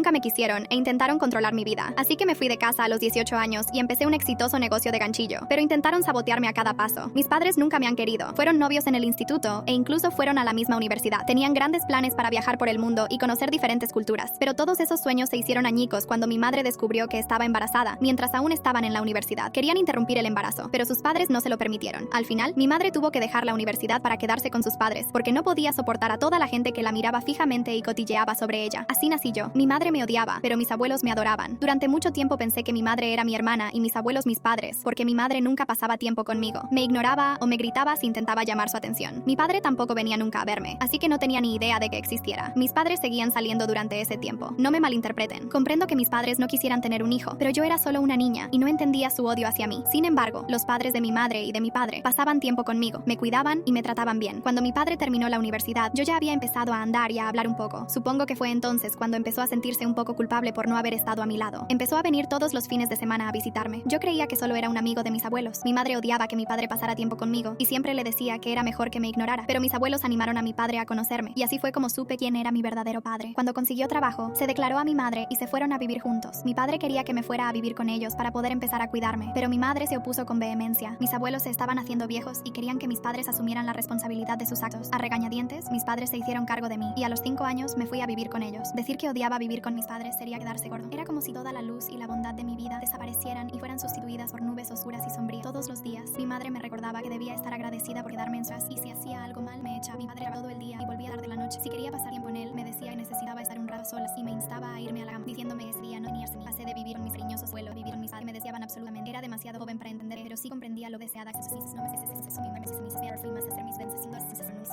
nunca me quisieron e intentaron controlar mi vida. Así que me fui de casa a los 18 años y empecé un exitoso negocio de ganchillo. Pero intentaron sabotearme a cada paso. Mis padres nunca me han querido. Fueron novios en el instituto e incluso fueron a la misma universidad. Tenían grandes planes para viajar por el mundo y conocer diferentes culturas. Pero todos esos sueños se hicieron añicos cuando mi madre descubrió que estaba embarazada mientras aún estaban en la universidad. Querían interrumpir el embarazo, pero sus padres no se lo permitieron. Al final, mi madre tuvo que dejar la universidad para quedarse con sus padres porque no podía soportar a toda la gente que la miraba fijamente y cotilleaba sobre ella. Así nací yo. Mi madre me odiaba, pero mis abuelos me adoraban. Durante mucho tiempo pensé que mi madre era mi hermana y mis abuelos mis padres, porque mi madre nunca pasaba tiempo conmigo. Me ignoraba o me gritaba si intentaba llamar su atención. Mi padre tampoco venía nunca a verme, así que no tenía ni idea de que existiera. Mis padres seguían saliendo durante ese tiempo. No me malinterpreten. Comprendo que mis padres no quisieran tener un hijo, pero yo era solo una niña y no entendía su odio hacia mí. Sin embargo, los padres de mi madre y de mi padre pasaban tiempo conmigo, me cuidaban y me trataban bien. Cuando mi padre terminó la universidad, yo ya había empezado a andar y a hablar un poco. Supongo que fue entonces cuando empezó a sentirse un poco culpable por no haber estado a mi lado. Empezó a venir todos los fines de semana a visitarme. Yo creía que solo era un amigo de mis abuelos. Mi madre odiaba que mi padre pasara tiempo conmigo y siempre le decía que era mejor que me ignorara, pero mis abuelos animaron a mi padre a conocerme y así fue como supe quién era mi verdadero padre. Cuando consiguió trabajo, se declaró a mi madre y se fueron a vivir juntos. Mi padre quería que me fuera a vivir con ellos para poder empezar a cuidarme, pero mi madre se opuso con vehemencia. Mis abuelos se estaban haciendo viejos y querían que mis padres asumieran la responsabilidad de sus actos. A regañadientes, mis padres se hicieron cargo de mí y a los 5 años me fui a vivir con ellos. Decir que odiaba vivir con mis padres sería quedarse gordo. Era como si toda la luz y la bondad de mi vida desaparecieran y fueran sustituidas por nubes oscuras y sombrías. Todos los días, mi madre me recordaba que debía estar agradecida por quedarme en su casa y si hacía algo mal, me echaba. Mi padre hablaba todo el día y volvía tarde la noche. Si quería pasar tiempo en él, me decía que necesitaba estar un rato sola y me instaba a irme a la cama, diciéndome que ese día no venirse. Pasé de vivir con mis cariñosos abuelos, vivir con mis padres, me deseaban absolutamente. Era demasiado joven para entender, pero sí comprendía lo deseada que mi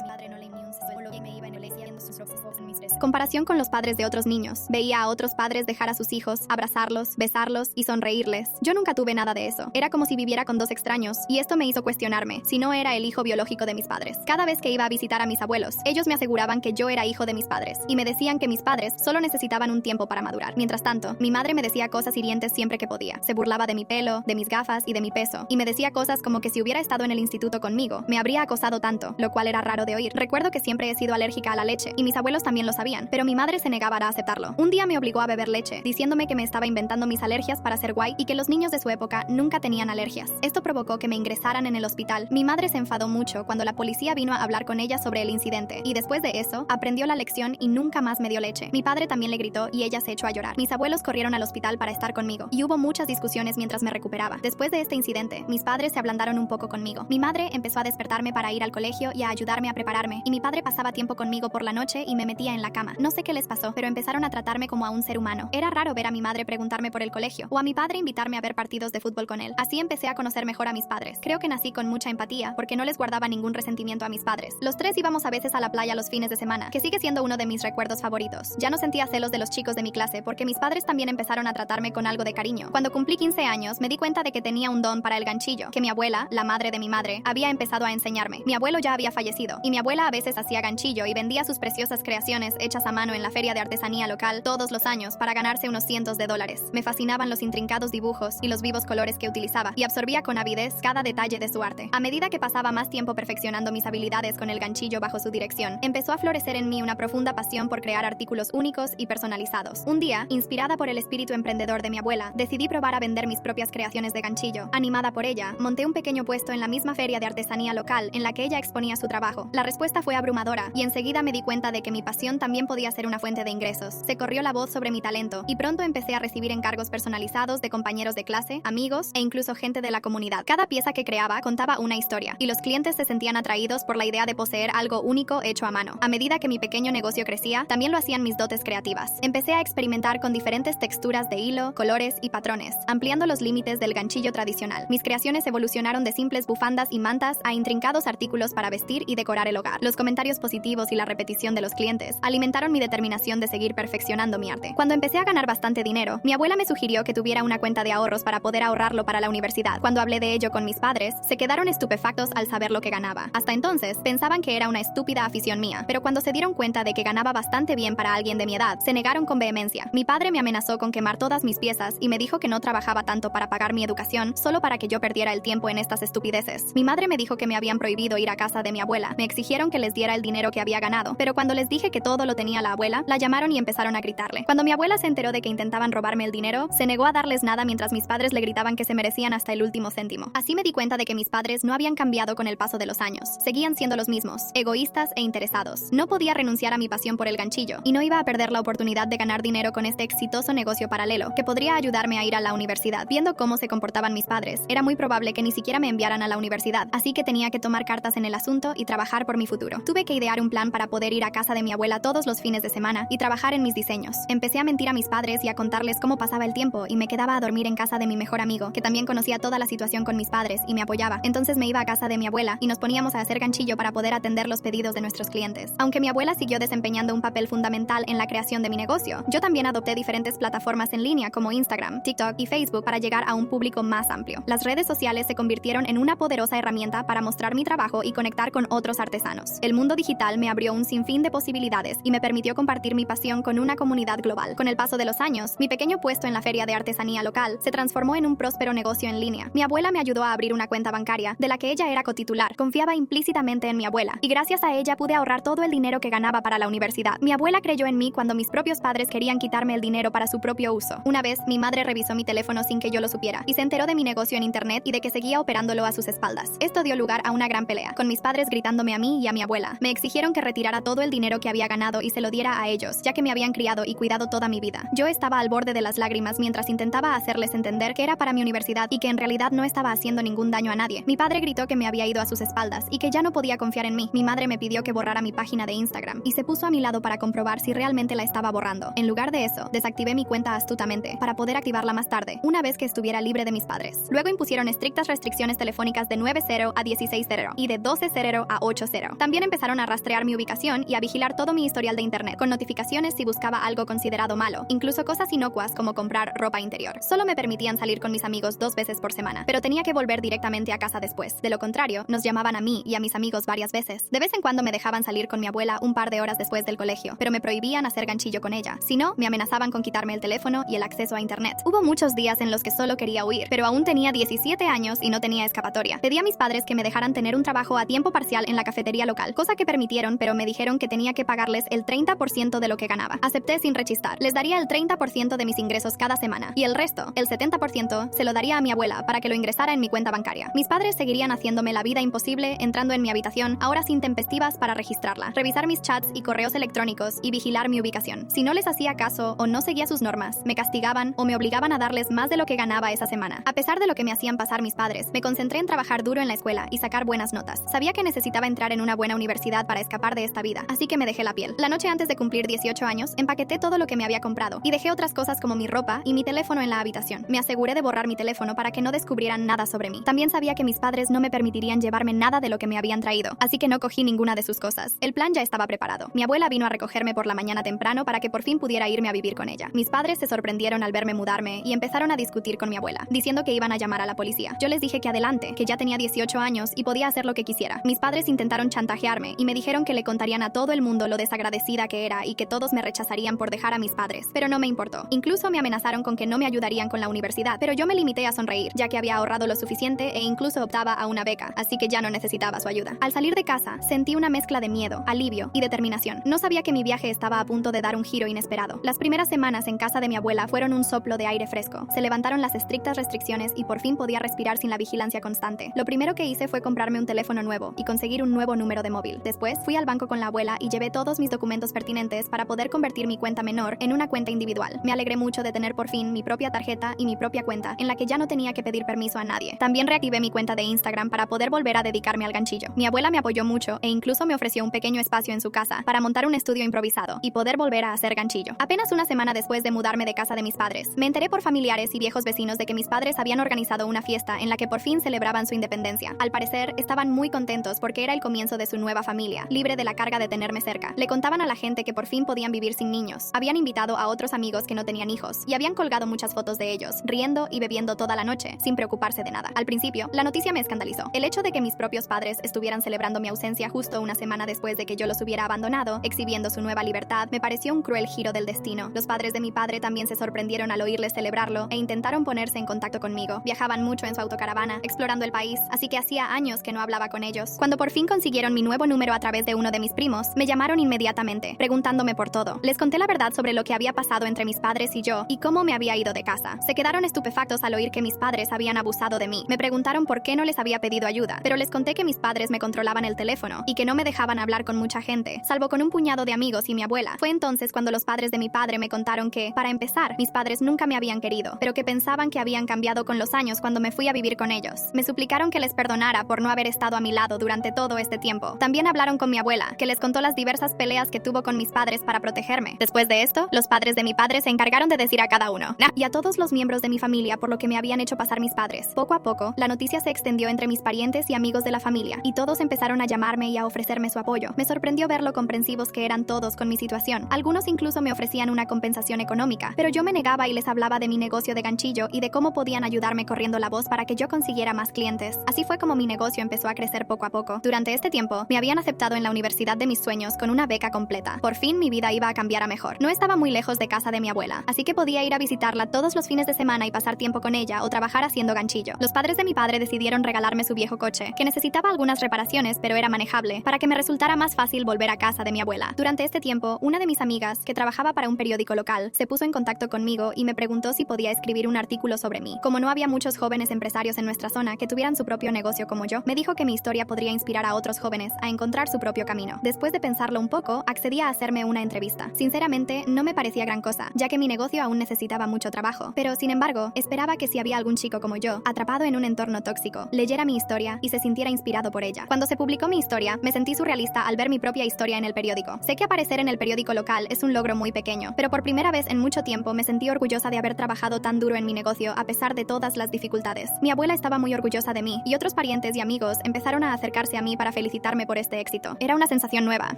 padre no le ni un solo que me iba en la iglesia viendo sus rostros en mis tres. Comparación con los padres de otros niños. Veía a otros padres dejar a sus hijos, abrazarlos, besarlos y sonreírles. Yo nunca tuve nada de eso. Era como si viviera con dos extraños y esto me hizo cuestionarme si no era el hijo biológico de mis padres. Cada vez que iba a visitar a mis abuelos, ellos me aseguraban que yo era hijo de mis padres y me decían que mis padres solo necesitaban un tiempo para madurar. Mientras tanto, mi madre me decía cosas hirientes siempre que podía. Se burlaba de mi pelo, de mis gafas y de mi peso y me decía cosas como que si hubiera estado en el instituto conmigo, me habría acosado tanto, lo cual era raro de oír. Recuerdo que siempre he sido alérgica a la leche y mis abuelos también lo sabían, pero mi madre se negaba a aceptarlo. Un día me obligó a beber leche, diciéndome que me estaba inventando mis alergias para ser guay y que los niños de su época nunca tenían alergias. Esto provocó que me ingresaran en el hospital. Mi madre se enfadó mucho cuando la policía vino a hablar con ella sobre el incidente y después de eso aprendió la lección y nunca más me dio leche. Mi padre también le gritó y ella se echó a llorar. Mis abuelos corrieron al hospital para estar conmigo y hubo muchas discusiones mientras me recuperaba. Después de este incidente, mis padres se ablandaron un poco conmigo. Mi madre empezó a despertarme para ir al colegio y a ayudarme a prepararme y mi padre pasaba tiempo conmigo por la noche y me metía en la cama. No sé qué les pasó, pero empezaron a tratarme como a un ser humano. Era raro ver a mi madre preguntarme por el colegio o a mi padre invitarme a ver partidos de fútbol con él. Así empecé a conocer mejor a mis padres. Creo que nací con mucha empatía porque no les guardaba ningún resentimiento a mis padres. Los tres íbamos a veces a la playa los fines de semana, que sigue siendo uno de mis recuerdos favoritos. Ya no sentía celos de los chicos de mi clase porque mis padres también empezaron a tratarme con algo de cariño. Cuando cumplí 15 años, me di cuenta de que tenía un don para el ganchillo, que mi abuela, la madre de mi madre, había empezado a enseñarme. Mi abuelo ya había fallecido y mi abuela a veces hacía ganchillo y vendía sus preciosas creaciones hechas a mano en la feria de artesanía local todos los años para ganarse unos cientos de dólares. Me fascinaban los intrincados dibujos y los vivos colores que utilizaba y absorbía con avidez cada detalle de su arte. A medida que pasaba más tiempo perfeccionando mis habilidades con el ganchillo bajo su dirección, empezó a florecer en mí una profunda pasión por crear artículos únicos y personalizados. Un día, inspirada por el espíritu emprendedor de mi abuela, decidí probar a vender mis propias creaciones de ganchillo. Animada por ella, monté un pequeño puesto en la misma feria de artesanía local en la que ella exponía su trabajo. La respuesta fue abrumadora y enseguida me di cuenta de que mi pasión también podía ser una fuente de ingresos. Se corrió la voz sobre mi talento y pronto empecé a recibir encargos personalizados de compañeros de clase, amigos e incluso gente de la comunidad. Cada pieza que creaba contaba una historia y los clientes se sentían atraídos por la idea de poseer algo único hecho a mano. A medida que mi pequeño negocio crecía, también lo hacían mis dotes creativas. Empecé a experimentar con diferentes texturas de hilo, colores y patrones, ampliando los límites del ganchillo tradicional. Mis creaciones evolucionaron de simples bufandas y mantas a intrincados artículos para vestir y decorar el hogar. Los comentarios positivos y la repetición de los clientes alimentaron mi determinación de seguir perfeccionando mi arte. Cuando empecé a ganar bastante dinero, mi abuela me sugirió que tuviera una cuenta de ahorros para poder ahorrarlo para la universidad. Cuando hablé de ello con mis padres, se quedaron estupefactos al saber lo que ganaba. Hasta entonces, pensaban que era una estúpida afición mía, pero cuando se dieron cuenta de que ganaba bastante bien para alguien de mi edad, se negaron con vehemencia. Mi padre me amenazó con quemar todas mis piezas y me dijo que no trabajaba tanto para pagar mi educación solo para que yo perdiera el tiempo en estas estupideces. Mi madre me dijo que me habían prohibido ir a casa de mi abuela. Me exigieron que les diera el dinero que había ganado, pero cuando les dije que todo lo tenía la abuela, la llamaron y empezaron a gritar. explicarle. Cuando mi abuela se enteró de que intentaban robarme el dinero, se negó a darles nada mientras mis padres le gritaban que se merecían hasta el último céntimo. Así me di cuenta de que mis padres no habían cambiado con el paso de los años. Seguían siendo los mismos, egoístas e interesados. No podía renunciar a mi pasión por el ganchillo y no iba a perder la oportunidad de ganar dinero con este exitoso negocio paralelo que podría ayudarme a ir a la universidad. Viendo cómo se comportaban mis padres, era muy probable que ni siquiera me enviaran a la universidad, así que tenía que tomar cartas en el asunto y trabajar por mi futuro. Tuve que idear un plan para poder ir a casa de mi abuela todos los fines de semana y trabajar en mis diseños. Empecé a mentir a mis padres y a contarles cómo pasaba el tiempo y me quedaba a dormir en casa de mi mejor amigo, que también conocía toda la situación con mis padres y me apoyaba. Entonces me iba a casa de mi abuela y nos poníamos a hacer ganchillo para poder atender los pedidos de nuestros clientes. Aunque mi abuela siguió desempeñando un papel fundamental en la creación de mi negocio, yo también adopté diferentes plataformas en línea como Instagram, TikTok y Facebook para llegar a un público más amplio. Las redes sociales se convirtieron en una poderosa herramienta para mostrar mi trabajo y conectar con otros artesanos. El mundo digital me abrió un sinfín de posibilidades y me permitió compartir mi pasión con una comunidad global. Con el paso de los años, mi pequeño puesto en la feria de artesanía local se transformó en un próspero negocio en línea. Mi abuela me ayudó a abrir una cuenta bancaria de la que ella era cotitular. Confiaba implícitamente en mi abuela y gracias a ella pude ahorrar todo el dinero que ganaba para la universidad. Mi abuela creyó en mí cuando mis propios padres querían quitarme el dinero para su propio uso. Una vez, mi madre revisó mi teléfono sin que yo lo supiera y se enteró de mi negocio en internet y de que seguía operándolo a sus espaldas. Esto dio lugar a una gran pelea, con mis padres gritándome a mí y a mi abuela. Me exigieron que retirara todo el dinero que había ganado y se lo diera a ellos, ya que me habían criado y cuidado toda mi vida. Yo estaba al borde de las lágrimas mientras intentaba hacerles entender que era para mi universidad y que en realidad no estaba haciendo ningún daño a nadie. Mi padre gritó que me había ido a sus espaldas y que ya no podía confiar en mí. Mi madre me pidió que borrara mi página de Instagram y se puso a mi lado para comprobar si realmente la estaba borrando. En lugar de eso, desactivé mi cuenta astutamente para poder activarla más tarde, una vez que estuviera libre de mis padres. Luego impusieron estrictas restricciones telefónicas de 9-0 a 16-0 y de 12-0 a 8-0. También empezaron a rastrear mi ubicación y a vigilar todo mi historial de internet, con notificaciones si buscaba algo considerado malo, incluso cosas inocuas como comprar ropa interior. Solo me permitían salir con mis amigos 2 veces por semana, pero tenía que volver directamente a casa después. De lo contrario, nos llamaban a mí y a mis amigos varias veces. De vez en cuando me dejaban salir con mi abuela un par de horas después del colegio, pero me prohibían hacer ganchillo con ella. Si no, me amenazaban con quitarme el teléfono y el acceso a internet. Hubo muchos días en los que solo quería huir, pero aún tenía 17 años y no tenía escapatoria. Pedí a mis padres que me dejaran tener un trabajo a tiempo parcial en la cafetería local, cosa que permitieron, pero me dijeron que tenía que pagarles el 30% de lo que ganaba. Acepté sin rechistar. Les daría el 30% de mis ingresos cada semana y el resto, el 70%, se lo daría a mi abuela para que lo ingresara en mi cuenta bancaria. Mis padres seguirían haciéndome la vida imposible entrando en mi habitación a horas intempestivas para registrarla, revisar mis chats y correos electrónicos y vigilar mi ubicación. Si no les hacía caso o no seguía sus normas, me castigaban o me obligaban a darles más de lo que ganaba esa semana. A pesar de lo que me hacían pasar mis padres, me concentré en trabajar duro en la escuela y sacar buenas notas. Sabía que necesitaba entrar en una buena universidad para escapar de esta vida, así que me dejé la piel. La noche antes de cumplir 18 años, empaqueté todo lo que me había comprado y dejé otras cosas como mi ropa y mi teléfono en la habitación. Me aseguré de borrar mi teléfono para que no descubrieran nada sobre mí. También sabía que mis padres no me permitirían llevarme nada de lo que me habían traído, así que no cogí ninguna de sus cosas. El plan ya estaba preparado. Mi abuela vino a recogerme por la mañana temprano para que por fin pudiera irme a vivir con ella. Mis padres se sorprendieron al verme mudarme y empezaron a discutir con mi abuela, diciendo que iban a llamar a la policía. Yo les dije que adelante, que ya tenía 18 años y podía hacer lo que quisiera. Mis padres intentaron chantajearme y me dijeron que le contarían a todo el mundo lo desagradecida que era y que todos me rechazarían por dejar a mis padres, pero no me importó. Incluso me amenazaron con que no me ayudarían con la universidad, pero yo me limité a sonreír, ya que había ahorrado lo suficiente e incluso optaba a una beca, así que ya no necesitaba su ayuda. Al salir de casa, sentí una mezcla de miedo, alivio y determinación. No sabía que mi viaje estaba a punto de dar un giro inesperado. Las primeras semanas en casa de mi abuela fueron un soplo de aire fresco. Se levantaron las estrictas restricciones y por fin podía respirar sin la vigilancia constante. Lo primero que hice fue comprarme un teléfono nuevo y conseguir un nuevo número de móvil. Después, fui al banco con la abuela y llevé todos mis documentos pertinentes para poder convertir mi cuenta menor en una cuenta individual. Me alegré mucho de tener por fin mi propia tarjeta y mi propia cuenta, en la que ya no tenía que pedir permiso a nadie. También reactivé mi cuenta de Instagram para poder volver a dedicarme al ganchillo. Mi abuela me apoyó mucho e incluso me ofreció un pequeño espacio en su casa para montar un estudio improvisado y poder volver a hacer ganchillo. Apenas una semana después de mudarme de casa de mis padres, me enteré por familiares y viejos vecinos de que mis padres habían organizado una fiesta en la que por fin celebraban su independencia. Al parecer, estaban muy contentos porque era el comienzo de su nueva familia, libre de la carga de tenerme cerca. Le contaban a la gente que por fin podían vivir sin niños. Habían invitado a otros amigos que no tenían hijos y habían colgado muchas fotos de ellos, riendo y bebiendo toda la noche, sin preocuparse de nada. Al principio, la noticia me escandalizó. El hecho de que mis propios padres estuvieran celebrando mi ausencia justo una semana después de que yo los hubiera abandonado, exhibiendo su nueva libertad, me pareció un cruel giro del destino. Los padres de mi padre también se sorprendieron al oírles celebrarlo e intentaron ponerse en contacto conmigo. Viajaban mucho en su autocaravana, explorando el país, así que hacía años que no hablaba con ellos. Cuando por fin consiguieron mi nuevo número a través de uno de mis primos, me llamaron inmediatamente, preguntándome por todo. Les conté la la verdad sobre lo que había pasado entre mis padres y yo y cómo me había ido de casa. Se quedaron estupefactos al oír que mis padres habían abusado de mí. Me preguntaron por qué no les había pedido ayuda, pero les conté que mis padres me controlaban el teléfono y que no me dejaban hablar con mucha gente, salvo con un puñado de amigos y mi abuela. Fue entonces cuando los padres de mi padre me contaron que, para empezar, mis padres nunca me habían querido, pero que pensaban que habían cambiado con los años cuando me fui a vivir con ellos. Me suplicaron que les perdonara por no haber estado a mi lado durante todo este tiempo. También hablaron con mi abuela, que les contó las diversas peleas que tuvo con mis padres para protegerme. Después de esto, los padres de mi padre se encargaron de decir a cada uno y a todos los miembros de mi familia por lo que me habían hecho pasar mis padres. Poco a poco, la noticia se extendió entre mis parientes y amigos de la familia, y todos empezaron a llamarme y a ofrecerme su apoyo. Me sorprendió ver lo comprensivos que eran todos con mi situación. Algunos incluso me ofrecían una compensación económica, pero yo me negaba y les hablaba de mi negocio de ganchillo y de cómo podían ayudarme corriendo la voz para que yo consiguiera más clientes. Así fue como mi negocio empezó a crecer poco a poco. Durante este tiempo, me habían aceptado en la universidad de mis sueños con una beca completa. Por fin mi vida iba a cambiar a mejor. No estaba muy lejos de casa de mi abuela, así que podía ir a visitarla todos los fines de semana y pasar tiempo con ella o trabajar haciendo ganchillo. Los padres de mi padre decidieron regalarme su viejo coche, que necesitaba algunas reparaciones pero era manejable, para que me resultara más fácil volver a casa de mi abuela. Durante este tiempo, una de mis amigas, que trabajaba para un periódico local, se puso en contacto conmigo y me preguntó si podía escribir un artículo sobre mí. Como no había muchos jóvenes empresarios en nuestra zona que tuvieran su propio negocio como yo, me dijo que mi historia podría inspirar a otros jóvenes a encontrar su propio camino. Después de pensarlo un poco, accedí a hacerme una entrevista. Sinceramente, no me parecía gran cosa, ya que mi negocio aún necesitaba mucho trabajo. Pero, sin embargo, esperaba que si había algún chico como yo, atrapado en un entorno tóxico, leyera mi historia y se sintiera inspirado por ella. Cuando se publicó mi historia, me sentí surrealista al ver mi propia historia en el periódico. Sé que aparecer en el periódico local es un logro muy pequeño, pero por primera vez en mucho tiempo me sentí orgullosa de haber trabajado tan duro en mi negocio a pesar de todas las dificultades. Mi abuela estaba muy orgullosa de mí y otros parientes y amigos empezaron a acercarse a mí para felicitarme por este éxito. Era una sensación nueva,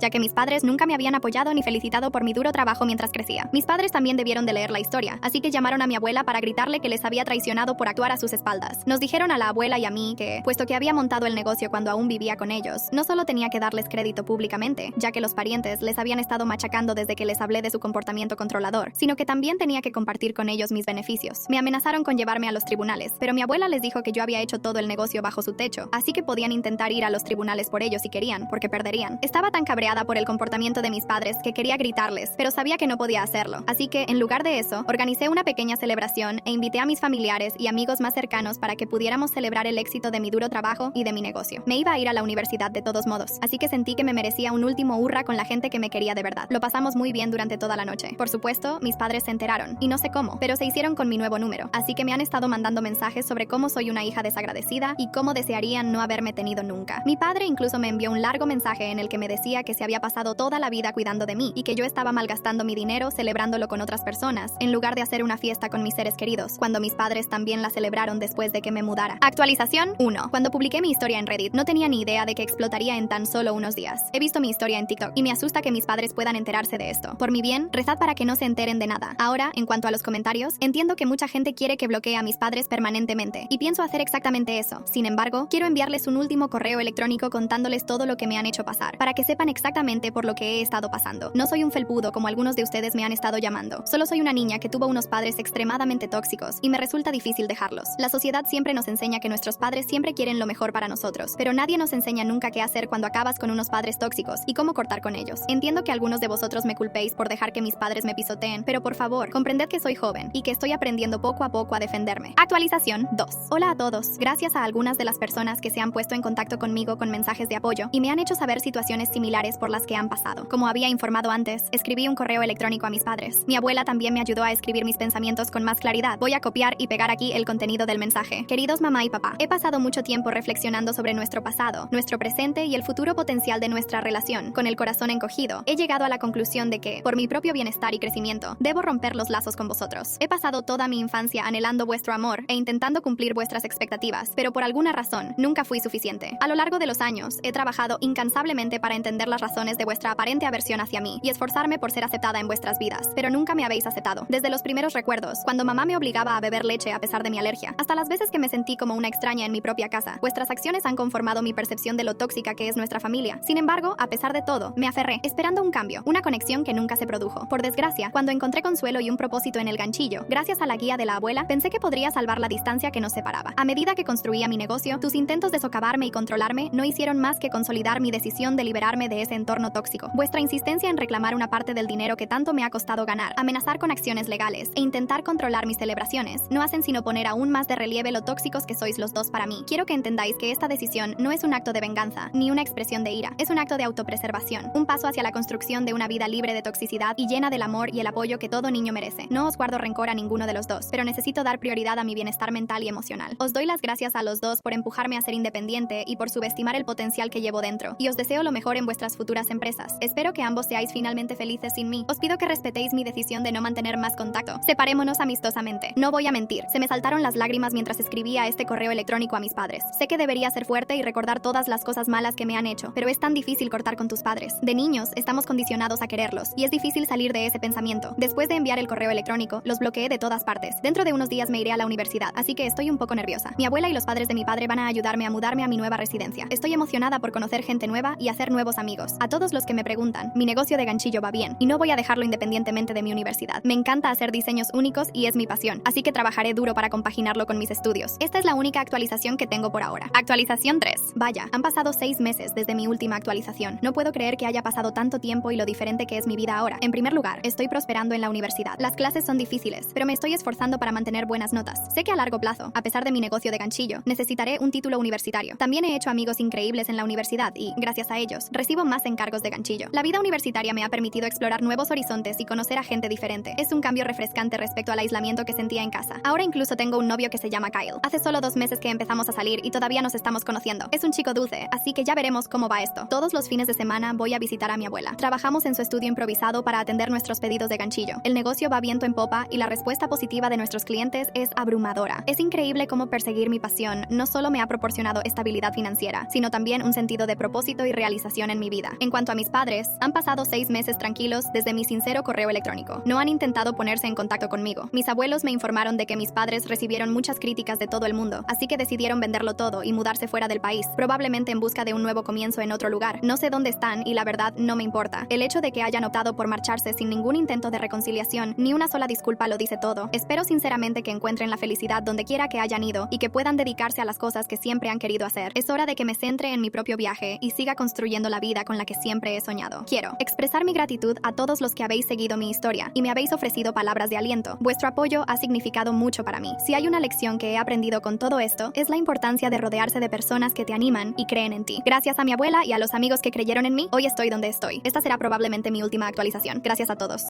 ya que mis padres nunca me habían apoyado ni felicitado por mi duro trabajo mientras crecía. Mis padres también debieron de leer la historia, así que llamaron a mi abuela para gritarle que les había traicionado por actuar a sus espaldas. Nos dijeron a la abuela y a mí que, puesto que había montado el negocio cuando aún vivía con ellos, no solo tenía que darles crédito públicamente, ya que los parientes les habían estado machacando desde que les hablé de su comportamiento controlador, sino que también tenía que compartir con ellos mis beneficios. Me amenazaron con llevarme a los tribunales, pero mi abuela les dijo que yo había hecho todo el negocio bajo su techo, así que podían intentar ir a los tribunales por ellos si querían, porque perderían. Estaba tan cabreada por el comportamiento de mis padres que quería gritarles, pero sabía que no podía hacerlo. Así que, en lugar de eso, organicé una pequeña celebración e invité a mis familiares y amigos más cercanos para que pudiéramos celebrar el éxito de mi duro trabajo y de mi negocio. Me iba a ir a la universidad de todos modos, así que sentí que me merecía un último hurra con la gente que me quería de verdad. Lo pasamos muy bien durante toda la noche. Por supuesto, mis padres se enteraron, y no sé cómo, pero se hicieron con mi nuevo número, así que me han estado mandando mensajes sobre cómo soy una hija desagradecida y cómo desearían no haberme tenido nunca. Mi padre incluso me envió un largo mensaje en el que me decía que se había pasado toda la vida cuidando de mí y que yo estaba malgastando mi dinero celebrándolo con otras personas, en lugar de hacer una fiesta con mis seres queridos, cuando mis padres también la celebraron después de que me mudara. Actualización 1. Cuando publiqué mi historia en Reddit, no tenía ni idea de que explotaría en tan solo unos días. He visto mi historia en TikTok y me asusta que mis padres puedan enterarse de esto. Por mi bien, rezad para que no se enteren de nada. Ahora, en cuanto a los comentarios, entiendo que mucha gente quiere que bloquee a mis padres permanentemente, y pienso hacer exactamente eso. Sin embargo, quiero enviarles un último correo electrónico contándoles todo lo que me han hecho pasar, para que sepan exactamente por lo que he estado pasando. No soy un felpudo como algunos de ustedes me han estado llamando. Solo soy una niña que tuvo unos padres extremadamente tóxicos y me resulta difícil dejarlos. La sociedad siempre nos enseña que nuestros padres siempre quieren lo mejor para nosotros, pero nadie nos enseña nunca qué hacer cuando acabas con unos padres tóxicos y cómo cortar con ellos. Entiendo que algunos de vosotros me culpéis por dejar que mis padres me pisoteen, pero por favor, comprended que soy joven y que estoy aprendiendo poco a poco a defenderme. Actualización 2. Hola a todos. Gracias a algunas de las personas que se han puesto en contacto conmigo con mensajes de apoyo y me han hecho saber situaciones similares por las que han pasado. Como había informado antes, escribí un correo electrónico a mis padres. Mi abuela también me ayudó a escribir mis pensamientos con más claridad. Voy a copiar y pegar aquí el contenido del mensaje. Queridos mamá y papá, he pasado mucho tiempo reflexionando sobre nuestro pasado, nuestro presente y el futuro potencial de nuestra relación. Con el corazón encogido, he llegado a la conclusión de que, por mi propio bienestar y crecimiento, debo romper los lazos con vosotros. He pasado toda mi infancia anhelando vuestro amor e intentando cumplir vuestras expectativas, pero por alguna razón, nunca fui suficiente. A lo largo de los años, he trabajado incansablemente para entender las razones de vuestra aparente aversión hacia mí y esforzarme por ser aceptada en vuestras vidas, pero nunca me habéis aceptado. Desde los primeros recuerdos, cuando mamá me obligaba a beber leche a pesar de mi alergia, hasta las veces que me sentí como una extraña en mi propia casa, vuestras acciones han conformado mi percepción de lo tóxica que es nuestra familia. Sin embargo, a pesar de todo, me aferré, esperando un cambio, una conexión que nunca se produjo. Por desgracia, cuando encontré consuelo y un propósito en el ganchillo, gracias a la guía de la abuela, pensé que podría salvar la distancia que nos separaba. A medida que construía mi negocio, tus intentos de socavarme y controlarme no hicieron más que consolidar mi decisión de liberarme de ese entorno tóxico. Vuestra insistencia en reclamar una parte del dinero dinero que tanto me ha costado ganar, amenazar con acciones legales e intentar controlar mis celebraciones no hacen sino poner aún más de relieve lo tóxicos que sois los dos para mí. Quiero que entendáis que esta decisión no es un acto de venganza, ni una expresión de ira. Es un acto de autopreservación, un paso hacia la construcción de una vida libre de toxicidad y llena del amor y el apoyo que todo niño merece. No os guardo rencor a ninguno de los dos, pero necesito dar prioridad a mi bienestar mental y emocional. Os doy las gracias a los dos por empujarme a ser independiente y por subestimar el potencial que llevo dentro, y os deseo lo mejor en vuestras futuras empresas. Espero que ambos seáis finalmente felices sin mí. Os pido que respetéis mi decisión de no mantener más contacto. Separémonos amistosamente. No voy a mentir, se me saltaron las lágrimas mientras escribía este correo electrónico a mis padres. Sé que debería ser fuerte y recordar todas las cosas malas que me han hecho, pero es tan difícil cortar con tus padres. De niños, estamos condicionados a quererlos, y es difícil salir de ese pensamiento. Después de enviar el correo electrónico, los bloqueé de todas partes. Dentro de unos días me iré a la universidad, así que estoy un poco nerviosa. Mi abuela y los padres de mi padre van a ayudarme a mudarme a mi nueva residencia. Estoy emocionada por conocer gente nueva y hacer nuevos amigos. A todos los que me preguntan, mi negocio de ganchillo va bien, y no voy a dejarlo independientemente de mi universidad. Me encanta hacer diseños únicos y es mi pasión, así que trabajaré duro para compaginarlo con mis estudios. Esta es la única actualización que tengo por ahora. Actualización 3. Vaya, han pasado 6 meses desde mi última actualización. No puedo creer que haya pasado tanto tiempo y lo diferente que es mi vida ahora. En primer lugar, estoy prosperando en la universidad. Las clases son difíciles, pero me estoy esforzando para mantener buenas notas. Sé que a largo plazo, a pesar de mi negocio de ganchillo, necesitaré un título universitario. También he hecho amigos increíbles en la universidad y, gracias a ellos, recibo más encargos de ganchillo. La vida universitaria me ha permitido explorar nuevos horizontes y conocer a gente diferente. Es un cambio refrescante respecto al aislamiento que sentía en casa. Ahora incluso tengo un novio que se llama Kyle. Hace solo 2 meses que empezamos a salir y todavía nos estamos conociendo. Es un chico dulce, así que ya veremos cómo va esto. Todos los fines de semana voy a visitar a mi abuela. Trabajamos en su estudio improvisado para atender nuestros pedidos de ganchillo. El negocio va viento en popa y la respuesta positiva de nuestros clientes es abrumadora. Es increíble cómo perseguir mi pasión no solo me ha proporcionado estabilidad financiera, sino también un sentido de propósito y realización en mi vida. En cuanto a mis padres, han pasado 6 meses tranquilos desde mi sincero correo electrónico. No han intentado ponerse en contacto conmigo. Mis abuelos me informaron de que mis padres recibieron muchas críticas de todo el mundo, así que decidieron venderlo todo y mudarse fuera del país, probablemente en busca de un nuevo comienzo en otro lugar. No sé dónde están y la verdad no me importa. El hecho de que hayan optado por marcharse sin ningún intento de reconciliación ni una sola disculpa lo dice todo. Espero sinceramente que encuentren la felicidad donde quiera que hayan ido y que puedan dedicarse a las cosas que siempre han querido hacer. Es hora de que me centre en mi propio viaje y siga construyendo la vida con la que siempre he soñado. Quiero expresar mi gratitud a todos los que habéis seguido mi historia y me habéis ofrecido palabras de aliento. Vuestro apoyo ha significado mucho para mí. Si hay una lección que he aprendido con todo esto, es la importancia de rodearse de personas que te animan y creen en ti. Gracias a mi abuela y a los amigos que creyeron en mí, hoy estoy donde estoy. Esta será probablemente mi última actualización. Gracias a todos.